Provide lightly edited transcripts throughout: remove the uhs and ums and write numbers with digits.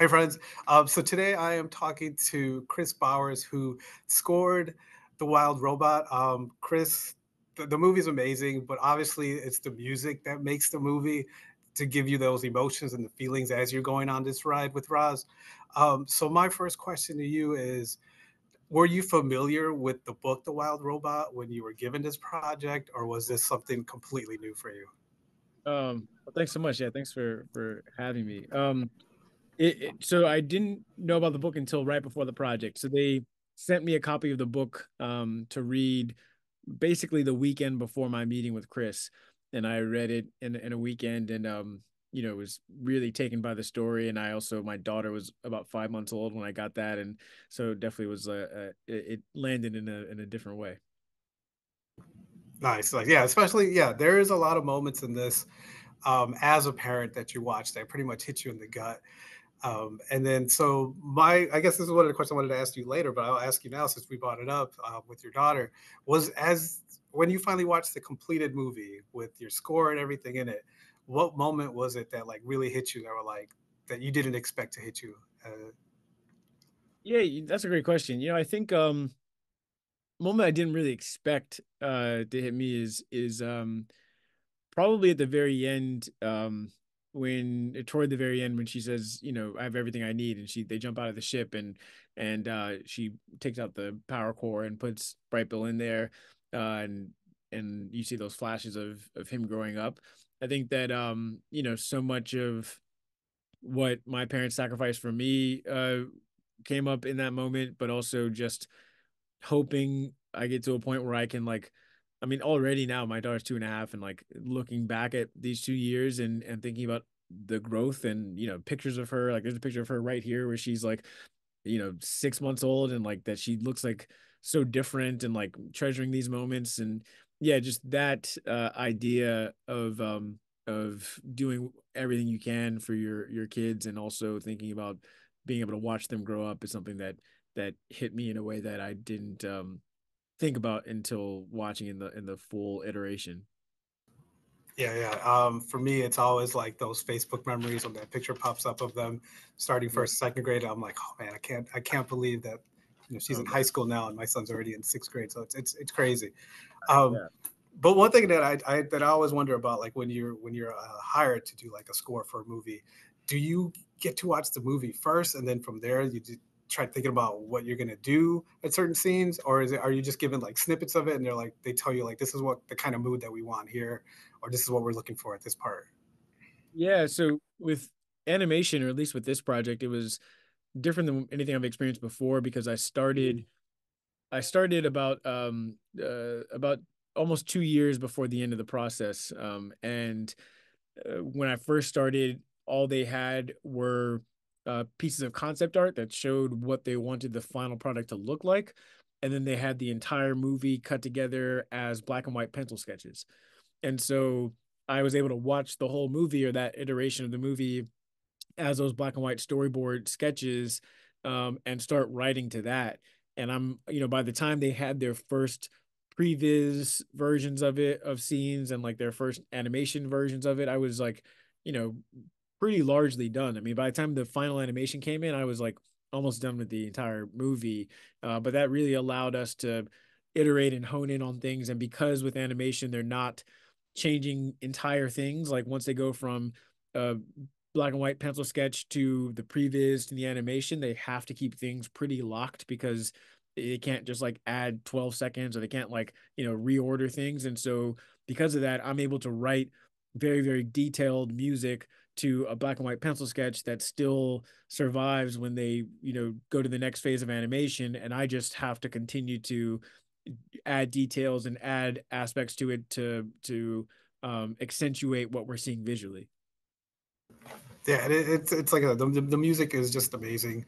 Hey, friends. So today I am talking to Kris Bowers, who scored The Wild Robot. Chris, the movie's amazing, but obviously it's the music that makes the movie to give you those emotions and the feelings as you're going on this ride with Roz. So my first question to you is, were you familiar with the book The Wild Robot when you were given this project, or was this something completely new for you? Well, thanks so much. Yeah, thanks for having me. So I didn't know about the book until right before the project. So they sent me a copy of the book to read basically the weekend before my meeting with Chris, and I read it in a weekend, and was really taken by the story. And I also, my daughter was about 5 months old when I got that, and so definitely was it landed in a different way. Nice. Like, yeah, especially, yeah, there is a lot of moments in this as a parent that you watch that pretty much hit you in the gut. And then, so I guess this is one of the questions I wanted to ask you later, but I'll ask you now since we brought it up with your daughter. Was as when you finally watched the completed movie with your score and everything in it, what moment was it that like really hit you that were like that you didn't expect to hit you? Yeah, that's a great question. I think moment I didn't really expect to hit me is probably at the very end, when toward the very end when she says, I have everything I need, and they jump out of the ship, and she takes out the power core and puts Bright Bill in there, and you see those flashes of him growing up. I think that so much of what my parents sacrificed for me came up in that moment, but also just hoping I get to a point where I can, like, I mean, already now my daughter's 2.5, and like looking back at these 2 years and thinking about the growth, and pictures of her, like there's a picture of her right here where she's like 6 months old, and like that she looks like so different, and like treasuring these moments. And yeah, just that idea of doing everything you can for your kids, and also thinking about being able to watch them grow up, is something that hit me in a way that I didn't think about until watching in the full iteration. Yeah, yeah. For me, it's always like those Facebook memories when that picture pops up of them starting Yeah. first, second grade. I'm like, oh man, I can't believe that. She's Oh in man. high school now, and my son's already in sixth grade. So it's crazy. Um, Yeah. but one thing that I always wonder about, like when you're hired to do like a score for a movie, do you get to watch the movie first, and then from there you try thinking about what you're gonna do at certain scenes, or are you just given like snippets of it, and they tell you like this is what the kind of mood that we want here, or this is what we're looking for at this part? Yeah. So with animation, or at least with this project, it was different than anything I've experienced before, because I started about almost 2 years before the end of the process. And when I first started, all they had were pieces of concept art that showed what they wanted the final product to look like. And then they had the entire movie cut together as black and white pencil sketches. And so I was able to watch the whole movie, or that iteration of the movie, as those black and white storyboard sketches, and start writing to that. And by the time they had their first previs versions of it, of scenes, and like their first animation versions of it, I was like, you know, pretty largely done. I mean, by the time the final animation came in, I was like almost done with the entire movie. But that really allowed us to iterate and hone in on things. And because with animation, they're not changing entire things. Like once they go from uh, black and white pencil sketch to the previs to the animation, they have to keep things pretty locked, because they can't just like add 12 seconds, or they can't like, reorder things. And so because of that, I'm able to write very, very detailed music to a black and white pencil sketch that still survives when they, go to the next phase of animation. And I just have to continue to add details and add aspects to it to accentuate what we're seeing visually. Yeah, it's like the music is just amazing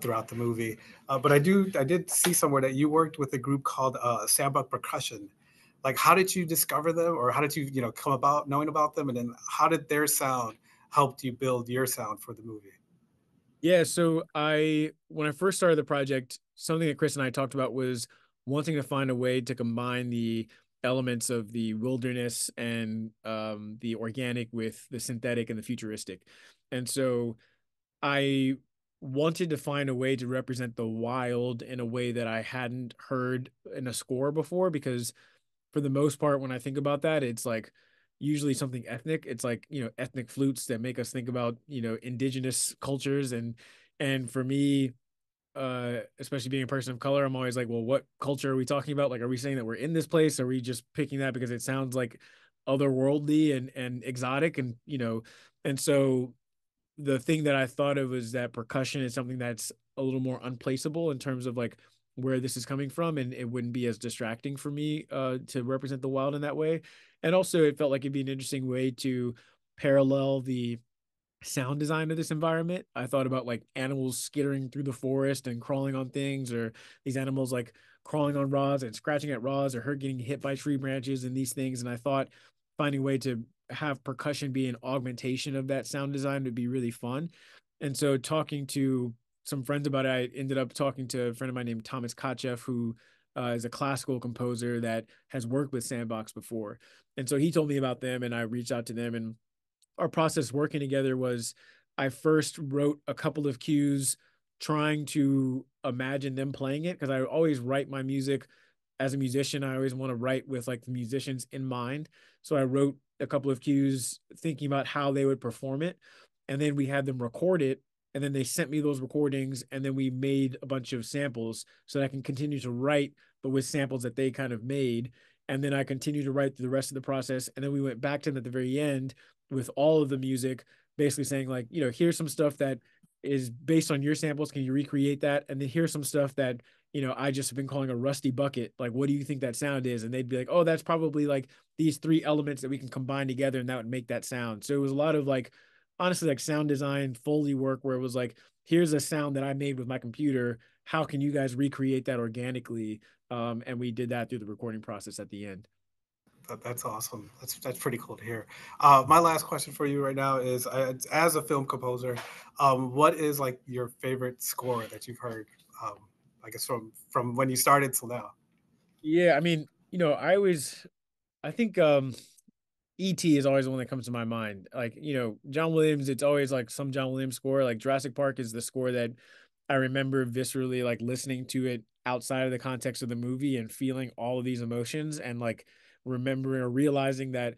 throughout the movie. But I did see somewhere that you worked with a group called Sandbuck Percussion. Like, how did you discover them, or how did you come about knowing about them, and then how did their sound helped you build your sound for the movie? Yeah, so when I first started the project, something that Chris and I talked about was wanting to find a way to combine the elements of the wilderness and the organic with the synthetic and the futuristic. And so I wanted to find a way to represent the wild in a way that I hadn't heard in a score before, because for the most part, when I think about that, it's like usually something ethnic. It's like, ethnic flutes that make us think about, indigenous cultures. And for me, especially being a person of color, I'm always like, well, what culture are we talking about? Like, are we saying that we're in this place? Are we just picking that because it sounds like otherworldly and exotic? And so the thing that I thought of was that percussion is something that's a little more unplaceable in terms of like where this is coming from, and it wouldn't be as distracting for me to represent the wild in that way. And also, it felt like it'd be an interesting way to parallel the sound design of this environment. I thought about like animals skittering through the forest and crawling on things, or these animals like crawling on rods and scratching at rods, or her getting hit by tree branches and these things. And I thought finding a way to have percussion be an augmentation of that sound design would be really fun. And so talking to some friends about it, I ended up talking to a friend of mine named Thomas Kachev, who is a classical composer that has worked with Sandbox before. And so he told me about them, and I reached out to them, and our process working together was I first wrote a couple of cues trying to imagine them playing it, because I always write my music as a musician. I always want to write with like the musicians in mind. So I wrote a couple of cues thinking about how they would perform it. And then we had them record it. And then they sent me those recordings. And then we made a bunch of samples so that I can continue to write, but with samples that they kind of made. And then I continued to write through the rest of the process. And then we went back to them at the very end with all of the music, basically saying, like, here's some stuff that is based on your samples. Can you recreate that? And then here's some stuff that, I just have been calling a rusty bucket. Like, what do you think that sound is? And they'd be like, oh, that's probably like these three elements that we can combine together, and that would make that sound. So it was a lot of like, honestly, like sound design, Foley work, where it was like, here's a sound that I made with my computer. How can you guys recreate that organically? And we did that through the recording process at the end. That's awesome. That's pretty cool to hear. My last question for you right now is, as a film composer, what is like your favorite score that you've heard? Um, I guess from when you started till now. Yeah, I mean, I think E.T. is always the one that comes to my mind. Like, John Williams, it's always like some John Williams score. Like Jurassic Park is the score that I remember viscerally like listening to it outside of the context of the movie and feeling all of these emotions, and like remembering or realizing that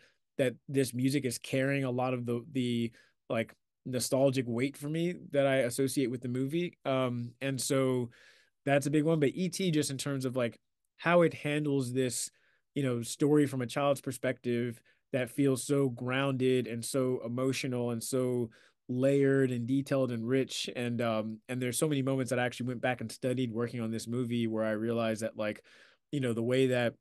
this music is carrying a lot of the like nostalgic weight for me that I associate with the movie. And so that's a big one. But ET, just in terms of like how it handles this, story from a child's perspective, that feels so grounded and so emotional and so layered and detailed and rich. And there's so many moments that I actually went back and studied working on this movie, where I realized that, like, the way that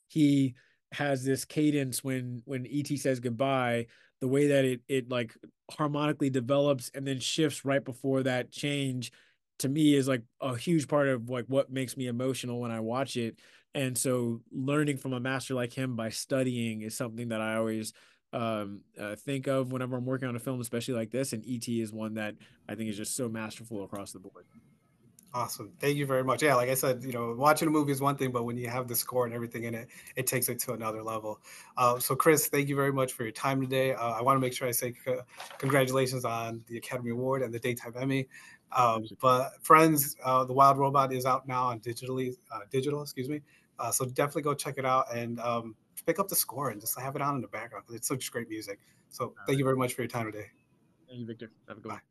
he has this cadence when ET says goodbye, the way that it like harmonically develops and then shifts right before that change, to me is like a huge part of like what makes me emotional when I watch it. And so learning from a master like him by studying is something that I always think of whenever I'm working on a film, especially like this. And ET is one that I think is just so masterful across the board. Awesome. Thank you very much. Yeah, like I said, watching a movie is one thing, but when you have the score and everything in it, it takes it to another level. So, Kris, thank you very much for your time today. I want to make sure I say congratulations on the Academy Award and the Daytime Emmy. But friends, The Wild Robot is out now on digital, excuse me. So definitely go check it out and pick up the score and just have it on in the background, because it's such great music. So, All thank right. you very much for your time today. Thank you, Victor. Have a good one. Bye.